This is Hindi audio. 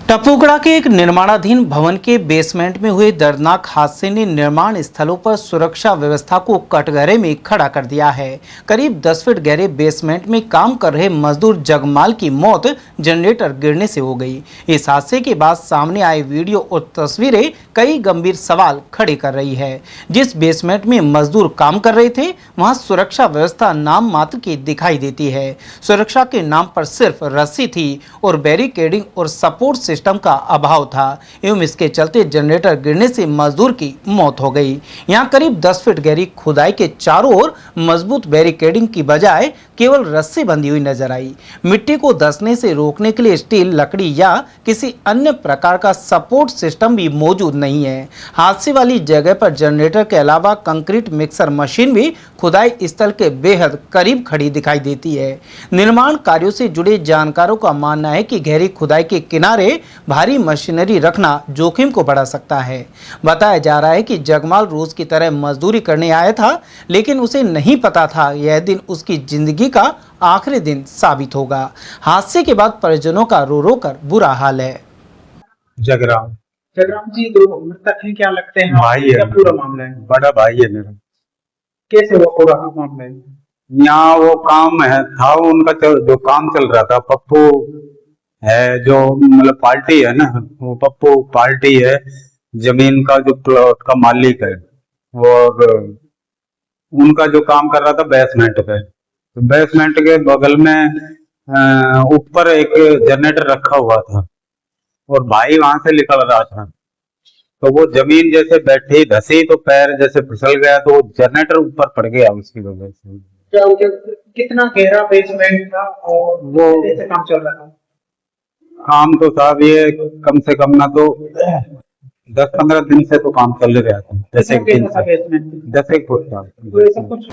टपुकड़ा के एक निर्माणाधीन भवन के बेसमेंट में हुए दर्दनाक हादसे ने निर्माण स्थलों पर सुरक्षा व्यवस्था को कटघरे में खड़ा कर दिया है। करीब 10 फीट गहरे बेसमेंट में काम कर रहे मजदूर जगमाल की मौत जनरेटर गिरने से हो गई। इस हादसे के बाद सामने आए वीडियो और तस्वीरें कई गंभीर सवाल खड़े कर रही है। जिस बेसमेंट में मजदूर काम कर रहे थे वहां सुरक्षा व्यवस्था नाम मात्र की दिखाई देती है। सुरक्षा के नाम पर सिर्फ रस्सी थी और बैरिकेडिंग और सपोर्ट सिस्टम का अभाव था एवं इसके चलते जनरेटर गिरने से मजदूर की मौत हो गई। यहां करीब 10 फीट गहरी खुदाई के चारों ओर मजबूत बैरिकेडिंग की बजाय केवल रस्सी बंधी हुई नजर आई। मिट्टी को धंसने से रोकने के लिए स्टील, लकड़ी या किसी अन्य प्रकार का सपोर्ट सिस्टम भी मौजूद नहीं है। हादसे वाली जगह पर जनरेटर के अलावा कंक्रीट मिक्सर मशीन भी खुदाई स्थल के बेहद करीब खड़ी दिखाई देती है। निर्माण कार्यों से जुड़े जानकारों का मानना है कि गहरी खुदाई के किनारे भारी मशीनरी रखना जोखिम को बढ़ा सकता है। बताया जा रहा है कि जगमाल रोज की तरह मजदूरी करने आया था, लेकिन उसे नहीं पता था यह दिन उसकी जिंदगी का आखिरी दिन साबित होगा। हादसे के बाद परिजनों का रो रो कर बुरा हाल है। जगराम जगराम जी, दो मृतक हैं, क्या लगते हैं? भाई है, क्या पूरा मामला है? बड़ा भाई है मेरा। कैसे वो पूरा मामला है? यहाँ वो काम है था उनका जो काम चल रहा था। पप्पू है जो मतलब पार्टी है ना, वो पप्पू पार्टी है, जमीन का जो प्लॉट का मालिक है। और उनका जो काम कर रहा था बेसमेंट पे, तो बेसमेंट के बगल में ऊपर एक जनरेटर रखा हुआ था और भाई वहां से निकल रहा था। तो वो जमीन जैसे बैठी धसी तो पैर जैसे फिसल गया, तो वो जनरेटर ऊपर पड़ गया उसकी वजह से। कितना गहरा बेसमेंट था और वो कैसे काम चल रहा था? काम तो साहब ये कम से कम ना तो 10-15 दिन से तो काम चल रहा था। जैसे कैसा था बेसमेंट? 10 एक फुट था। तो ऐसा कुछ